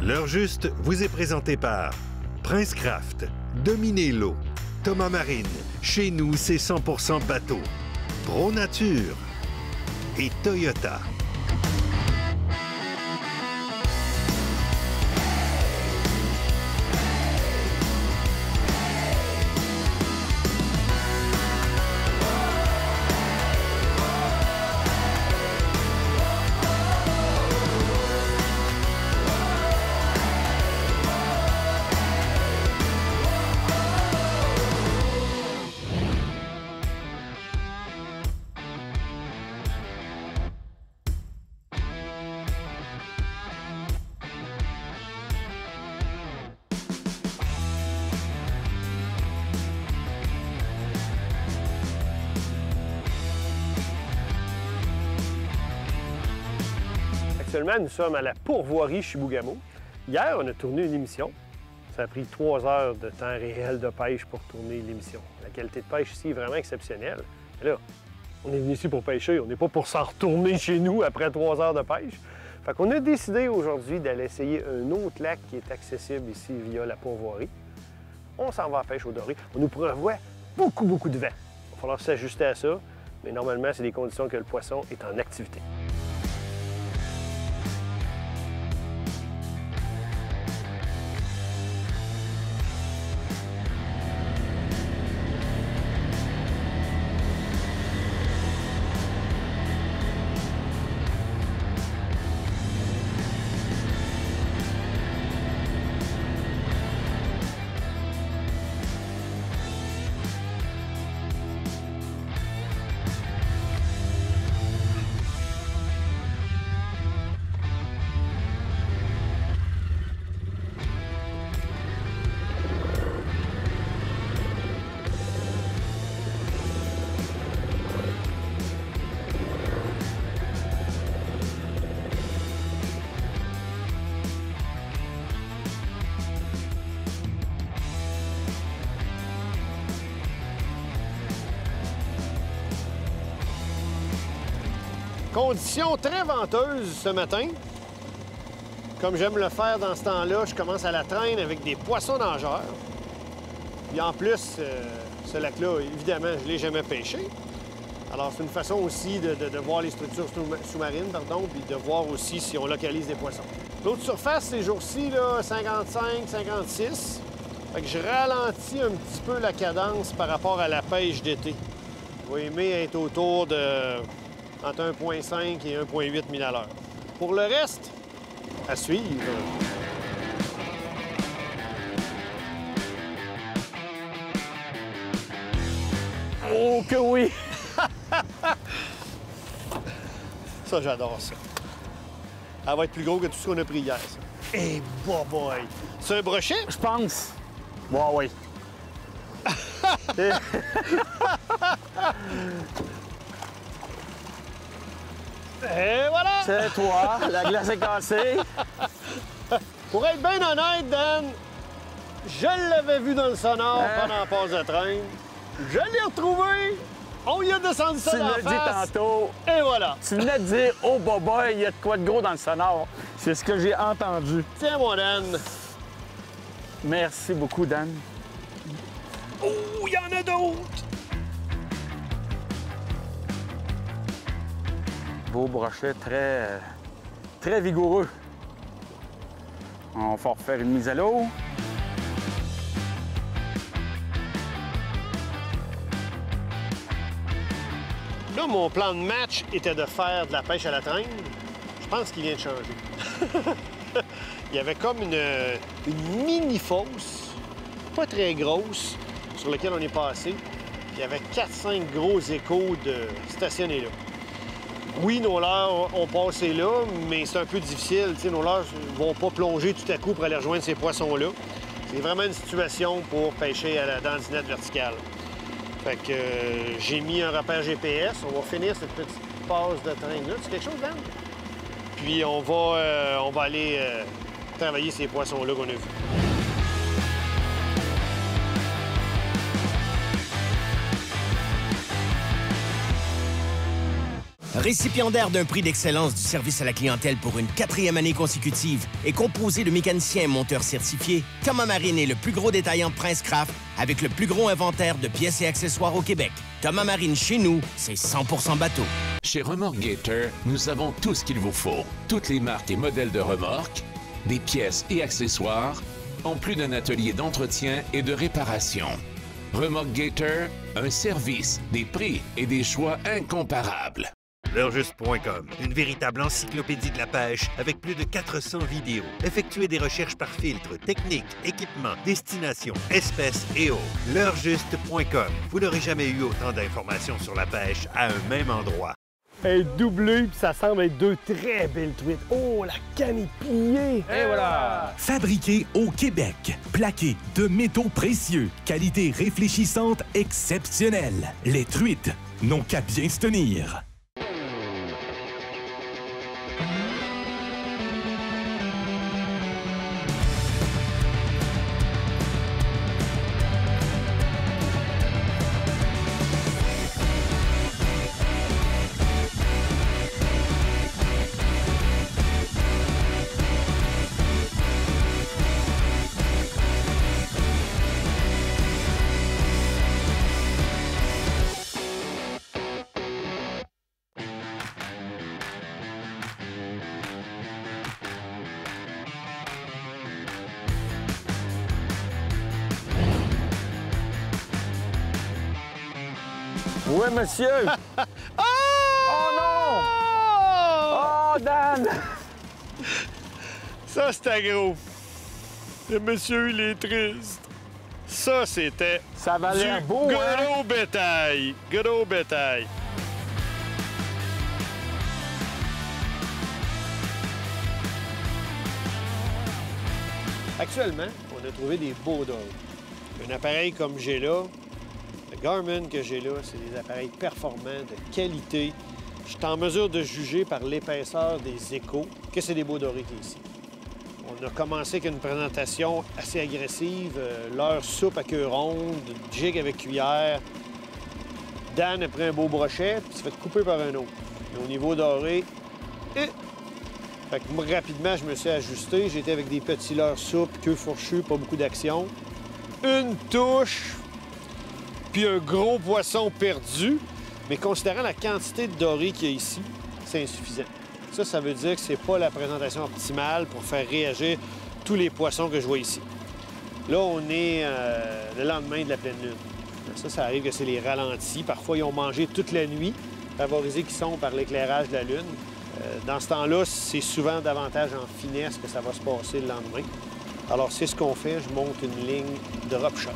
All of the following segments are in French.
L'heure juste vous est présentée par Prince Craft, Dominez l'eau, Thomas Marine, chez nous c'est 100% bateau, Pro Nature et Toyota. Actuellement, nous sommes à la pourvoirie Chibougamau. Hier, on a tourné une émission. Ça a pris 3 heures de temps réel de pêche pour tourner l'émission. La qualité de pêche ici est vraiment exceptionnelle. Et là, on est venu ici pour pêcher, on n'est pas pour s'en retourner chez nous après 3 heures de pêche. Fait qu'on a décidé aujourd'hui d'aller essayer un autre lac qui est accessible ici via la pourvoirie. On s'en va à pêche au doré. On nous prévoit beaucoup de vent. Il va falloir s'ajuster à ça, mais normalement, c'est des conditions que le poisson est en activité. Conditions très venteuses ce matin. Comme j'aime le faire dans ce temps-là, je commence à la traîne avec des poissons nageurs. Puis en plus, ce lac-là, évidemment, je ne l'ai jamais pêché. Alors c'est une façon aussi de voir les structures sous-marines, puis de voir aussi si on localise des poissons. L'eau de surface, ces jours-ci, 55, 56. Fait que je ralentis un petit peu la cadence par rapport à la pêche d'été. Je vais aimer être autour de entre 1,5 et 1,8 000 à l'heure. Pour le reste, à suivre. Oh que oui! Ça, j'adore ça. Elle va être plus gros que tout ce qu'on a pris hier, ça. Eh, boy! C'est un brochet? Je pense. Bon, oui. Et voilà! C'est toi, la glace est cassée. Pour être bien honnête, Dan, je l'avais vu dans le sonore pendant la passe de train. Je l'ai retrouvé. On y a descendu ça Tu dans la l'as face. dit tantôt. Et voilà. Tu venais de dire, oh, boboy, il y a de quoi de gros dans le sonore. C'est ce que j'ai entendu. Tiens, mon Dan. Merci beaucoup, Dan. Oh, il y en a d'autres. Beau brochet, très vigoureux. On va refaire une mise à l'eau. Là, mon plan de match était de faire de la pêche à la traîne. Je pense qu'il vient de changer. Il y avait comme une mini-fosse, pas très grosse, sur laquelle on est passé. Il y avait 4-5 gros échos de stationner là. Oui, nos leurres ont passé là, mais c'est un peu difficile. T'sais, nos leurres ne vont pas plonger tout à coup pour aller rejoindre ces poissons-là. C'est vraiment une situation pour pêcher à la dandinette verticale. Fait que j'ai mis un repère GPS. On va finir cette petite passe de train-là. C'est quelque chose, Dan? Puis on va aller travailler ces poissons-là qu'on a vus. Récipiendaire d'un prix d'excellence du service à la clientèle pour une 4e année consécutive et composé de mécaniciens et monteurs certifiés, Thomas Marine est le plus gros détaillant Princecraft avec le plus gros inventaire de pièces et accessoires au Québec. Thomas Marine, chez nous, c'est 100% bateau. Chez Remorque Gator, nous avons tout ce qu'il vous faut. Toutes les marques et modèles de remorques, des pièces et accessoires, en plus d'un atelier d'entretien et de réparation. Remorque Gator, un service, des prix et des choix incomparables. L'heurjuste.com, une véritable encyclopédie de la pêche avec plus de 400 vidéos. Effectuez des recherches par filtre, technique, équipement, destination, espèces et autres. L'heurjuste.com, vous n'aurez jamais eu autant d'informations sur la pêche à un même endroit. Elle est doublée, puis ça semble être deux très belles truites. Oh, la canne est pliée! Et voilà! Fabriqué au Québec, plaqué de métaux précieux, qualité réfléchissante exceptionnelle. Les truites n'ont qu'à bien se tenir. Oui, monsieur! Oh non! Oh, Dan! Ça, c'était gros. Le monsieur, il est triste. Ça, c'était Ça va l'air du beau, hein? gros bétail. Gros bétail. Actuellement, on a trouvé des beaux dorés. Un appareil comme j'ai là, le Garmin que j'ai là, c'est des appareils performants, de qualité. Je suis en mesure de juger par l'épaisseur des échos que c'est des beaux dorés qui est ici. On a commencé avec une présentation assez agressive, leurre soupe à queue ronde, jig avec cuillère. Dan a pris un beau brochet, puis s'est fait couper par un autre. Mais au niveau doré, fait que moi, rapidement, je me suis ajusté. J'étais avec des petits leurres souples, queue fourchue, pas beaucoup d'action. Une touche, puis un gros poisson perdu. Mais considérant la quantité de doré qu'il y a ici, c'est insuffisant. Ça veut dire que c'est pas la présentation optimale pour faire réagir tous les poissons que je vois ici. Là, on est le lendemain de la pleine lune. Ça arrive que c'est les ralentis. Parfois, ils ont mangé toute la nuit, favorisés qu'ils sont par l'éclairage de la lune. Dans ce temps-là, c'est souvent davantage en finesse que ça va se passer le lendemain. Alors, c'est ce qu'on fait. Je monte une ligne drop shot.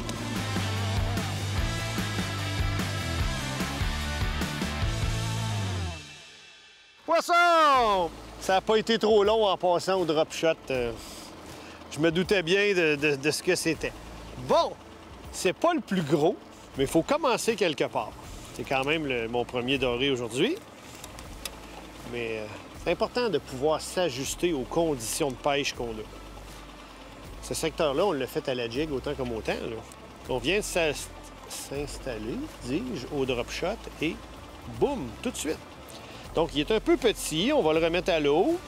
Poisson! Ça n'a pas été trop long en passant au drop shot. Je me doutais bien de ce que c'était. Bon, c'est pas le plus gros, mais il faut commencer quelque part. C'est quand même mon premier doré aujourd'hui. Mais c'est important de pouvoir s'ajuster aux conditions de pêche qu'on a. Ce secteur-là, on l'a fait à la jig autant comme autant. Là. On vient de s'installer, dis-je, au drop shot et boum, tout de suite. Donc, il est un peu petit. On va le remettre à l'eau.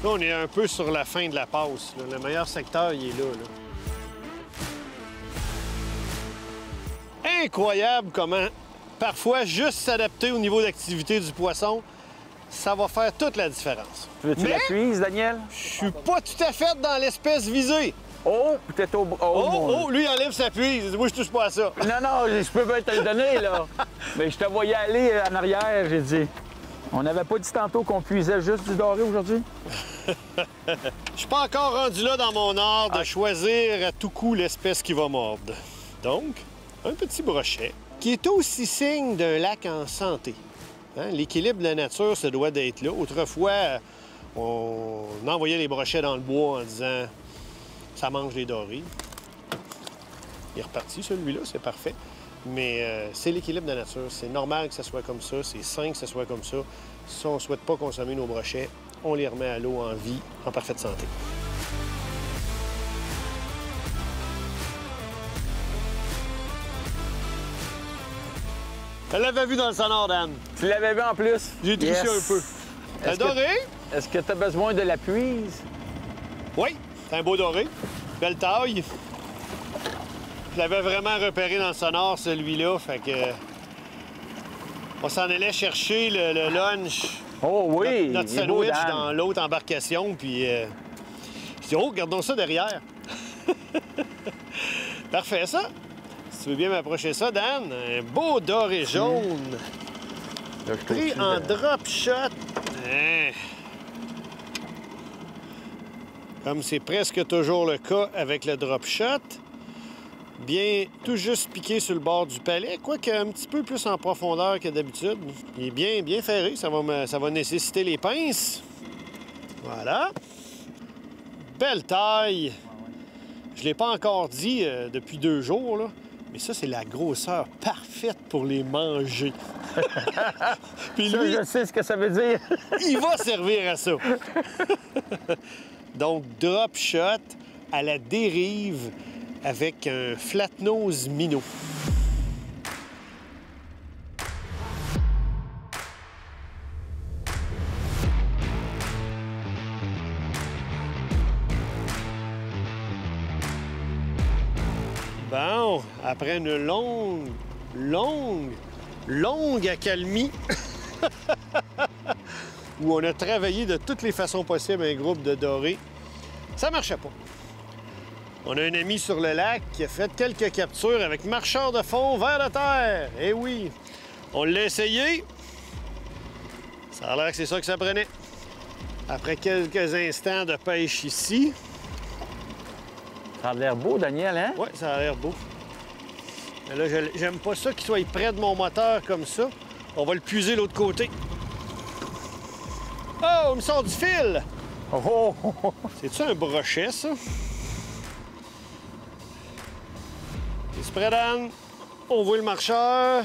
Là, on est un peu sur la fin de la passe. Là. Le meilleur secteur, il est là. Incroyable comment, parfois, juste s'adapter au niveau d'activité du poisson, ça va faire toute la différence. Veux-tu la cuise, Daniel? Je suis pas tout à fait dans l'espèce visée. Oh, peut-être au... Oh, lui, il enlève sa puise. Moi, je touche pas à ça. Non, je peux pas te le donner, là. Mais je te voyais aller en arrière, j'ai dit. On n'avait pas dit tantôt qu'on puisait juste du doré aujourd'hui? Je suis pas encore rendu là dans mon art de choisir à tout coup l'espèce qui va mordre. Donc, un petit brochet qui est aussi signe d'un lac en santé. Hein? L'équilibre de la nature, ça doit d'être là. Autrefois, on envoyait les brochets dans le bois en disant « ça mange les dorés ». Il est reparti, celui-là, c'est parfait. Mais c'est l'équilibre de la nature. C'est normal que ça soit comme ça. C'est sain que ça soit comme ça. Si on ne souhaite pas consommer nos brochets, on les remet à l'eau en vie, en parfaite santé. Elle l'avait vu dans le sonore, Dan. Tu l'avais vu en plus? J'ai triché un peu. Un doré? Est-ce que tu as besoin de la puise? Oui, c'est un beau doré. Belle taille. Je l'avais vraiment repéré dans le sonore, celui-là. Fait que... On s'en allait chercher le lunch. Oh oui! Notre il est beau, sandwich Dan. dans l'autre embarcation. Puis... Je dis, oh, gardons ça derrière. Parfait, ça. Si tu veux bien m'approcher ça, Dan. Un beau doré jaune. Là, je Pris trouve en que- drop shot. Hein. Comme c'est presque toujours le cas avec le drop shot. Bien tout juste piqué sur le bord du palais, quoique un petit peu plus en profondeur que d'habitude. Il est bien ferré, ça va nécessiter les pinces. Voilà. Belle taille. Je ne l'ai pas encore dit depuis 2 jours, là, mais ça, c'est la grosseur parfaite pour les manger. Puis Ça, lui, je sais ce que ça veut dire. il va servir à ça. Donc, drop shot à la dérive avec un flat-nose minot. Bon, après une longue accalmie, où on a travaillé de toutes les façons possibles un groupe de dorés, ça marchait pas. On a un ami sur le lac qui a fait quelques captures avec marcheur de fond vers la terre. Eh oui, on l'a essayé. Ça a l'air que c'est ça que ça prenait. Après quelques instants de pêche ici, Ça a l'air beau, Daniel, hein? ouais, ça a l'air beau. Mais là, j'aime pas ça qu'il soit près de mon moteur comme ça. On va le puiser de l'autre côté. Oh, il me sort du fil! Oh, oh, oh. C'est-tu un brochet, ça? Es-tu prêt, Dan? On voit le marcheur.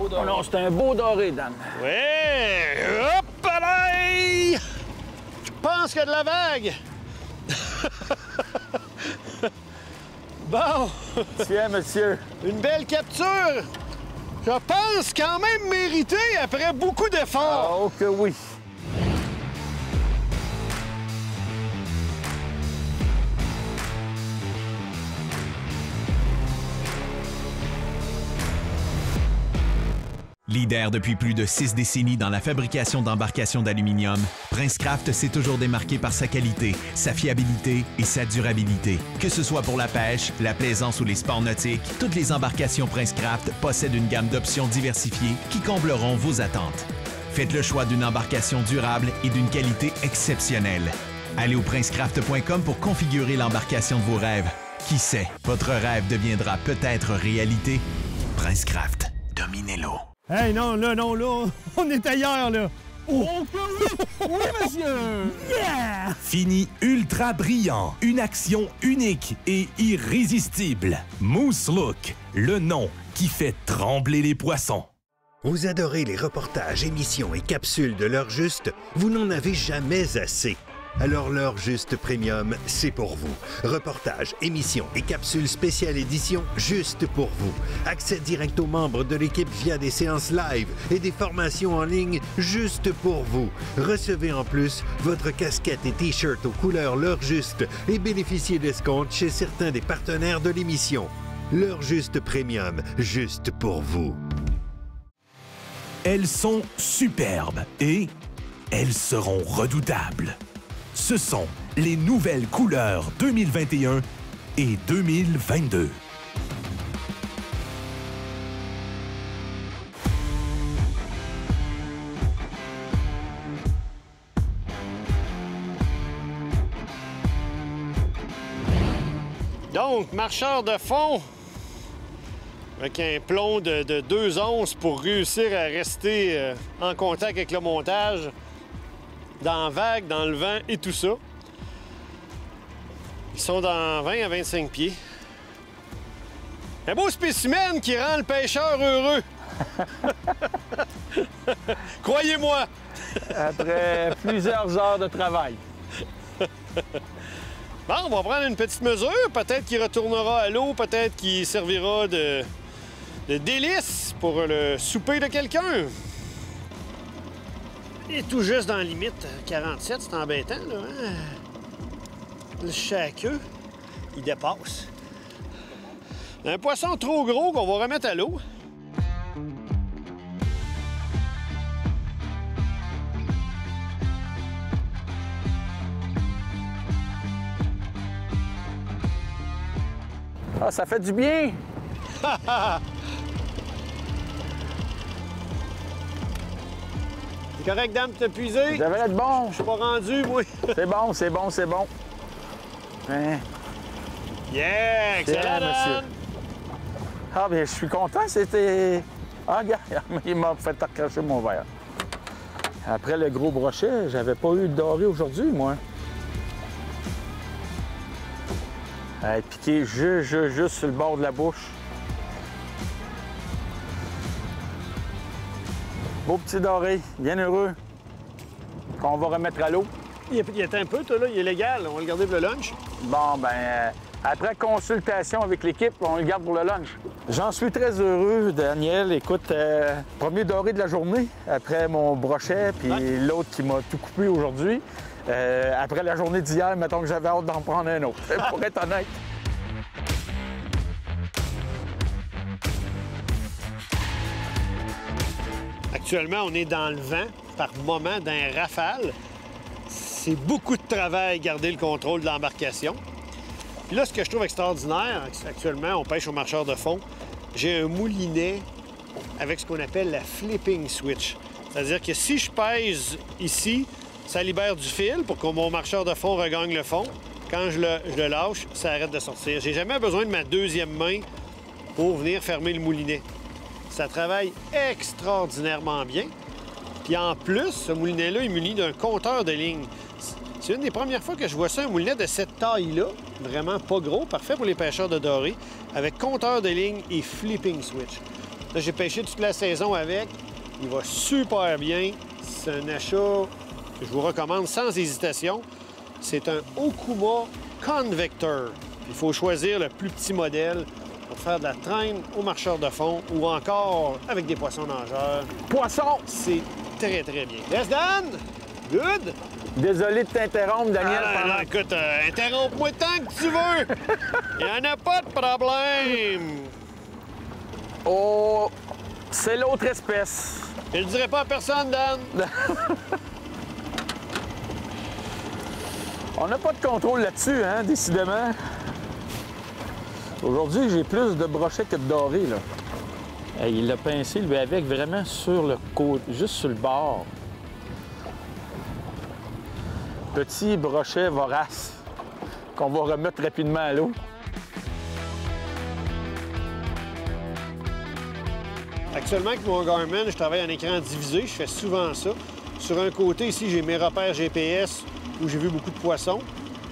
Oh non, c'est un beau doré, Dan. Ouais! Hop là! Je pense qu'il y a de la vague! Bon, Tiens, monsieur. une belle capture! Je pense quand même mérité après beaucoup d'efforts. Oh que oui. Leader depuis plus de 6 décennies dans la fabrication d'embarcations d'aluminium, Princecraft s'est toujours démarqué par sa qualité, sa fiabilité et sa durabilité. Que ce soit pour la pêche, la plaisance ou les sports nautiques, toutes les embarcations Princecraft possèdent une gamme d'options diversifiées qui combleront vos attentes. Faites le choix d'une embarcation durable et d'une qualité exceptionnelle. Allez au princecraft.com pour configurer l'embarcation de vos rêves. Qui sait, votre rêve deviendra peut-être réalité. Princecraft, dominez-le. Hey, non, là, on est ailleurs, là. Oui, monsieur! Fini ultra brillant, une action unique et irrésistible. Moose Look, le nom qui fait trembler les poissons. Vous adorez les reportages, émissions et capsules de l'heure juste? Vous n'en avez jamais assez. Alors l'heure juste premium, c'est pour vous. Reportages, émissions et capsules spéciales édition juste pour vous. Accès direct aux membres de l'équipe via des séances live et des formations en ligne juste pour vous. Recevez en plus votre casquette et t-shirt aux couleurs l'heure juste et bénéficiez d'escomptes chez certains des partenaires de l'émission. L'heure juste premium, juste pour vous. Elles sont superbes et elles seront redoutables. Ce sont les nouvelles couleurs 2021 et 2022. Donc, marcheur de fond avec un plomb de 2 onces pour réussir à rester en contact avec le montage, dans la vague, dans le vent et tout ça. Ils sont dans 20 à 25 pieds. Un beau spécimen qui rend le pêcheur heureux. Croyez-moi. Après plusieurs heures de travail. Bon, on va prendre une petite mesure. Peut-être qu'il retournera à l'eau, peut-être qu'il servira de Le délice pour le souper de quelqu'un. Il est tout juste dans la limite 47, c'est embêtant, là. Hein? Le chaqueux, il dépasse. Un poisson trop gros qu'on va remettre à l'eau. Ah, ça fait du bien! C'est correct, dame, de t'épuiser? Ça va être bon! Je suis pas rendu, moi. C'est bon, c'est bon, c'est bon. Hein? Yeah! Excellent, Tiens, monsieur. Dan! Ah, bien, je suis content, c'était... Ah, regarde, il m'a fait accrocher mon verre. Après le gros brochet, j'avais pas eu de doré aujourd'hui, moi. Piqué juste sur le bord de la bouche. Beau petit doré, bien heureux. Qu'on va remettre à l'eau. Il est un peu, toi, là. Il est légal. On va le garder pour le lunch. Bon, ben, après consultation avec l'équipe, on le garde pour le lunch. J'en suis très heureux, Daniel. Écoute, premier doré de la journée, après mon brochet, puis l'autre qui m'a tout coupé aujourd'hui. Après la journée d'hier, mettons que j'avais hâte d'en prendre un autre, pour être honnête. Actuellement, on est dans le vent, par moment, d'un rafale. C'est beaucoup de travail garder le contrôle de l'embarcation. Puis là, ce que je trouve extraordinaire, actuellement, on pêche au marcheur de fond. J'ai un moulinet avec ce qu'on appelle la flipping switch. C'est-à-dire que si je pèse ici, ça libère du fil pour que mon marcheur de fond regagne le fond. Quand je le lâche, ça arrête de sortir. J'ai jamais besoin de ma deuxième main pour venir fermer le moulinet. Ça travaille extraordinairement bien. Puis en plus, ce moulinet-là est muni d'un compteur de ligne. C'est une des premières fois que je vois ça, un moulinet de cette taille-là. Vraiment pas gros, parfait pour les pêcheurs de doré, avec compteur de ligne et flipping switch. Là, j'ai pêché toute la saison avec. Il va super bien. C'est un achat que je vous recommande sans hésitation. C'est un Okuma Convector. Il faut choisir le plus petit modèle pour faire de la traîne au marcheur de fond ou encore avec des poissons nageurs. Poisson! C'est très, très bien. Yes, Dan? Good? Désolé de t'interrompre, Daniel. Non, écoute, interromps-moi tant que tu veux. Il n'y en a pas de problème. Oh, c'est l'autre espèce. Je le dirai pas à personne, Dan. On n'a pas de contrôle là-dessus, hein, décidément. Aujourd'hui, j'ai plus de brochets que de dorés, là. Hey, il l'a pincé, lui, avec vraiment sur le côté, juste sur le bord. Petit brochet vorace qu'on va remettre rapidement à l'eau. Actuellement, avec mon Garmin, je travaille en écran divisé. Je fais souvent ça. Sur un côté, ici, j'ai mes repères GPS où j'ai vu beaucoup de poissons.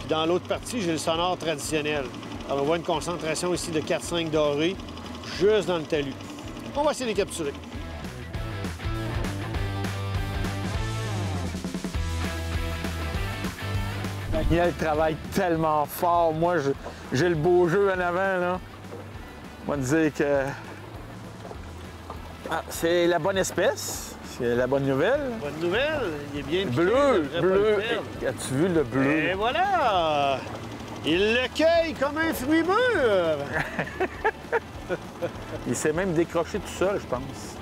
Puis dans l'autre partie, j'ai le sonore traditionnel. Alors, on voit une concentration ici de 4-5 dorés juste dans le talus. On va essayer de les capturer. Daniel travaille tellement fort. Moi, j'ai le beau jeu en avant, là. On va dire que... Ah, c'est la bonne espèce. C'est la bonne nouvelle. Bonne nouvelle, il est bien piqué, Bleu, il devrait pas bleu. le perdre. As-tu vu le bleu? Et voilà! Il le cueille comme un fruit mûr! Il s'est même décroché tout seul, je pense.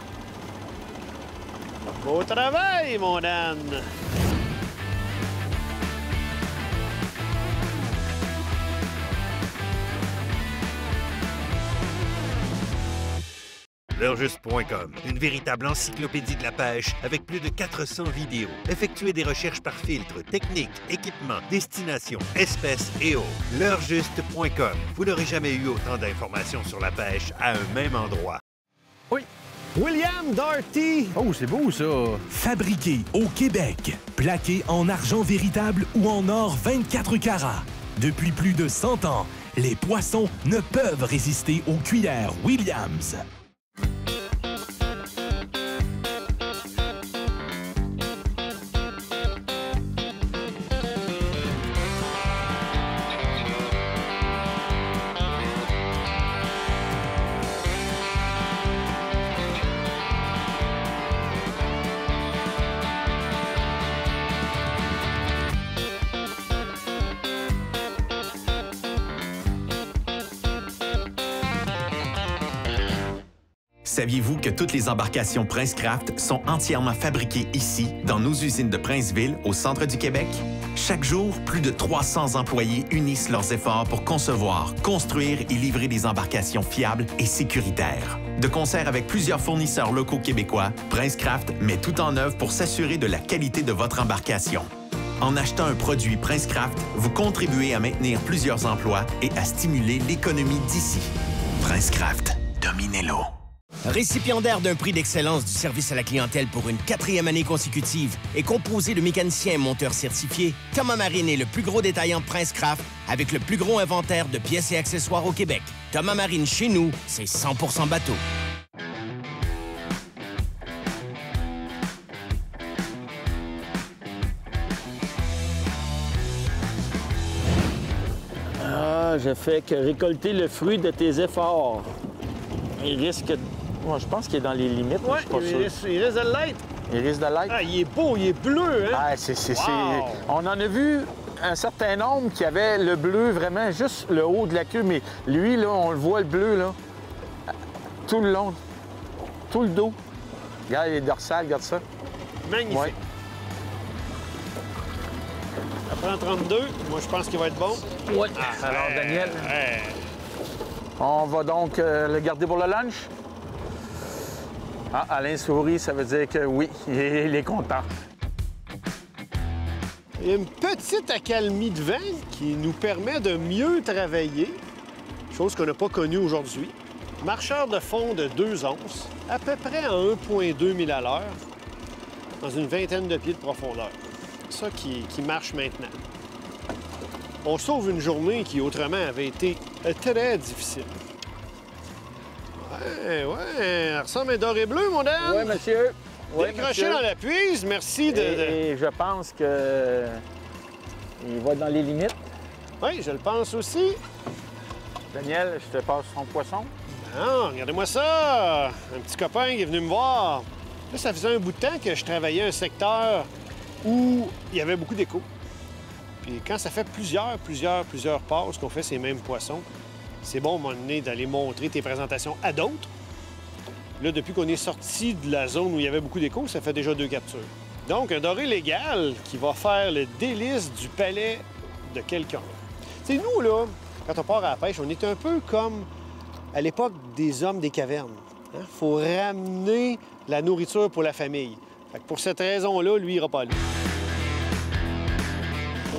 Beau travail, mon Dan! L'heurjuste.com, une véritable encyclopédie de la pêche avec plus de 400 vidéos. Effectuez des recherches par filtre, technique, équipement, destination, espèces et autres. L'heurjuste.com, vous n'aurez jamais eu autant d'informations sur la pêche à un même endroit. Oui. William Darty! Oh, c'est beau, ça. Fabriqué au Québec, plaqué en argent véritable ou en or 24 carats. Depuis plus de 100 ans, les poissons ne peuvent résister aux cuillères Williams. Saviez-vous que toutes les embarcations Princecraft sont entièrement fabriquées ici, dans nos usines de Princeville, au centre du Québec? Chaque jour, plus de 300 employés unissent leurs efforts pour concevoir, construire et livrer des embarcations fiables et sécuritaires. De concert avec plusieurs fournisseurs locaux québécois, Princecraft met tout en œuvre pour s'assurer de la qualité de votre embarcation. En achetant un produit Princecraft, vous contribuez à maintenir plusieurs emplois et à stimuler l'économie d'ici. Princecraft, dominez-le. Récipiendaire d'un prix d'excellence du service à la clientèle pour une 4e année consécutive et composé de mécaniciens et monteurs certifiés, Thomas Marine est le plus gros détaillant Princecraft avec le plus gros inventaire de pièces et accessoires au Québec. Thomas Marine, chez nous, c'est 100% bateau. Ah, je fais que récolter le fruit de tes efforts. Il risque... Moi, je pense qu'il est dans les limites, Oui, je suis pas sûr. il risque de l'être. Il risque de l'être. Ah, il est beau, il est bleu, hein? Ah, Wow! On en a vu un certain nombre qui avait le bleu, vraiment juste le haut de la queue, mais lui, là, on le voit, le bleu, là, tout le long, tout le dos. Regarde les dorsales, regarde ça. Magnifique. Ouais. Ça prend 32. Moi, je pense qu'il va être bon. Oui. Alors, Daniel, Ouais. on va donc le garder pour le lunch? Ah, Alain sourit, ça veut dire que oui, il est content. Il y a une petite accalmie de vent qui nous permet de mieux travailler, chose qu'on n'a pas connue aujourd'hui. Marcheur de fond de 2 onces, à peu près à 1,2 000 à l'heure, dans une vingtaine de pieds de profondeur. Ça qui marche maintenant. On sauve une journée qui autrement avait été très difficile. Ouais, ça ressemble à un doré bleu, mon dame. Oui, monsieur. Oui, Décroché dans la puise, merci de... Et je pense que il va dans les limites. Oui, je le pense aussi. Daniel, je te passe son poisson. Non, regardez-moi ça! Un petit copain qui est venu me voir. Là, ça faisait un bout de temps que je travaillais un secteur où il y avait beaucoup d'écho. Puis quand ça fait plusieurs passes qu'on fait ces mêmes poissons, c'est bon, à un moment donné, d'aller montrer tes présentations à d'autres. Là, depuis qu'on est sorti de la zone où il y avait beaucoup d'écho, ça fait déjà 2 captures. Donc, un doré légal qui va faire le délice du palais de quelqu'un. Tu sais, nous, là, quand on part à la pêche, on est un peu comme à l'époque des hommes des cavernes. Il faut ramener la nourriture pour la famille. Fait que pour cette raison-là, lui, il n'ira pas là.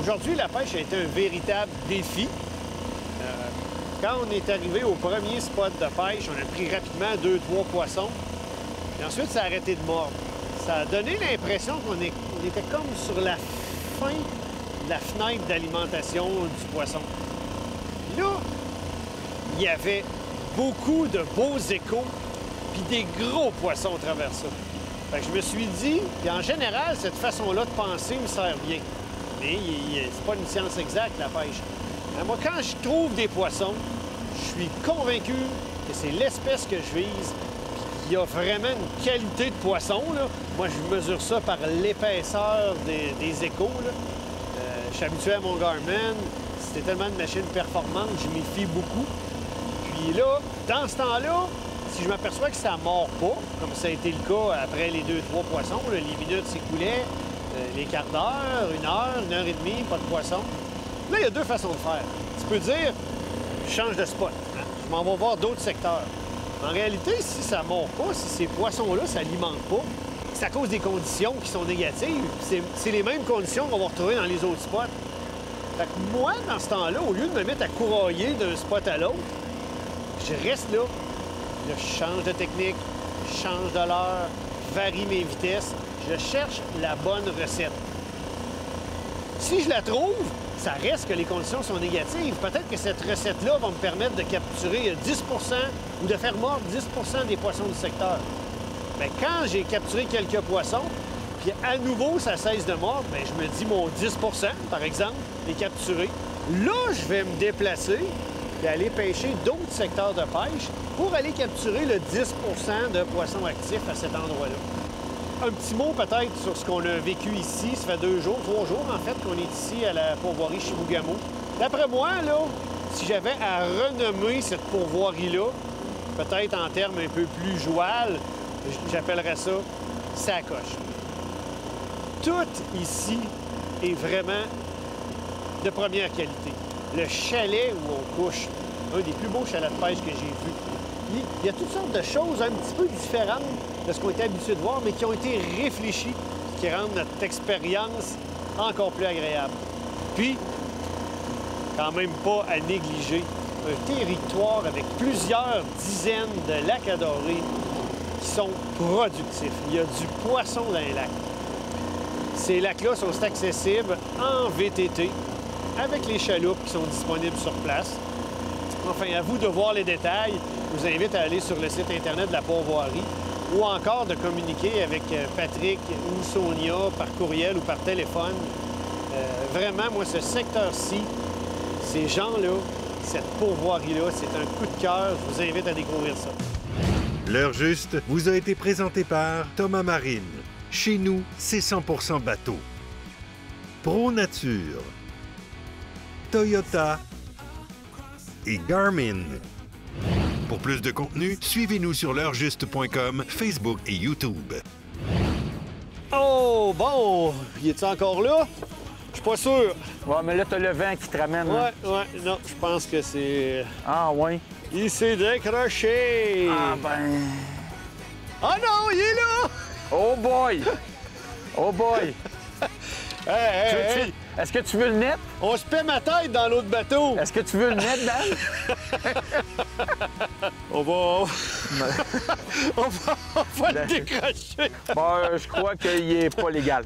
Aujourd'hui, la pêche a été un véritable défi. Quand on est arrivé au premier spot de pêche, on a pris rapidement 2-3 poissons. Et ensuite, ça a arrêté de mordre. Ça a donné l'impression qu'on était comme sur la fin de la fenêtre d'alimentation du poisson. Puis là, il y avait beaucoup de beaux échos puis des gros poissons à travers ça. Fait que je me suis dit, puis en général, cette façon-là de penser me sert bien. Mais c'est pas une science exacte, la pêche. Moi, quand je trouve des poissons, je suis convaincu que c'est l'espèce que je vise, puis qu'il y a vraiment une qualité de poisson, là. Moi, je mesure ça par l'épaisseur des échos, là. Je suis habitué à mon Garmin. C'était tellement de machines performantes, je m'y fie beaucoup. Puis là, dans ce temps-là, si je m'aperçois que ça ne mord pas, comme ça a été le cas après les 2-3 poissons, là, les minutes s'écoulaient, les quarts d'heure, 1 heure et demie, pas de poisson. Là, il y a 2 façons de faire. Tu peux dire, je change de spot. Hein? Je m'en vais voir d'autres secteurs. En réalité, si ça ne mord pas, si ces poissons-là ne s'alimentent pas, c'est à cause des conditions qui sont négatives. C'est les mêmes conditions qu'on va retrouver dans les autres spots. Fait que moi, dans ce temps-là, au lieu de me mettre à courailler d'un spot à l'autre, je reste là. Là, je change de technique, je change de l'heure, je varie mes vitesses. Je cherche la bonne recette. Si je la trouve, ça reste que les conditions sont négatives. Peut-être que cette recette-là va me permettre de capturer 10 ou de faire mordre 10 des poissons du secteur. Bien, quand j'ai capturé quelques poissons, puis à nouveau, ça cesse de mordre, bien, je me dis mon 10 par exemple, est capturé. Là, je vais me déplacer et aller pêcher d'autres secteurs de pêche pour aller capturer le 10 de poissons actifs à cet endroit-là. Un petit mot peut-être sur ce qu'on a vécu ici. Ça fait 2 jours, 3 jours en fait, qu'on est ici à la pourvoirie Chibougamau. D'après moi, là, si j'avais à renommer cette pourvoirie-là, peut-être en termes un peu plus joual, j'appellerais ça sacoche. Tout ici est vraiment de première qualité. Le chalet où on couche, un des plus beaux chalets de pêche que j'ai vu. Il y a toutes sortes de choses un petit peu différentes de ce qu'on était habitué de voir, mais qui ont été réfléchies, qui rendent notre expérience encore plus agréable. Puis, quand même pas à négliger, un territoire avec plusieurs dizaines de lacs adorés qui sont productifs. Il y a du poisson dans les lacs. Ces lacs-là sont accessibles en VTT avec les chaloupes qui sont disponibles sur place. Enfin, à vous de voir les détails. Je vous invite à aller sur le site Internet de la Pourvoirie ou encore de communiquer avec Patrick ou Sonia par courriel ou par téléphone. Vraiment, moi, ce secteur-ci, ces gens-là, cette pourvoirie-là, c'est un coup de cœur. Je vous invite à découvrir ça. L'heure juste vous a été présentée par Thomas Marine. Chez nous, c'est 100% bateau. Pro Nature, Toyota et Garmin. Pour plus de contenu, suivez-nous sur l'heurjuste.com, Facebook et YouTube. Oh, bon! Il est encore là? Je suis pas sûr. Ouais, mais là, t'as le vent qui te ramène. Ouais, hein. ouais, non, je pense que c'est... Ah, ouais. Il s'est décroché! Ah, ben... Ah non, il est là! Oh boy! Oh boy! Hey! Est-ce que tu veux le net? On se paie ma tête dans l'autre bateau! Est-ce que tu veux le net, Dan? On va le décrocher! Bon, je crois qu'il est pas légal.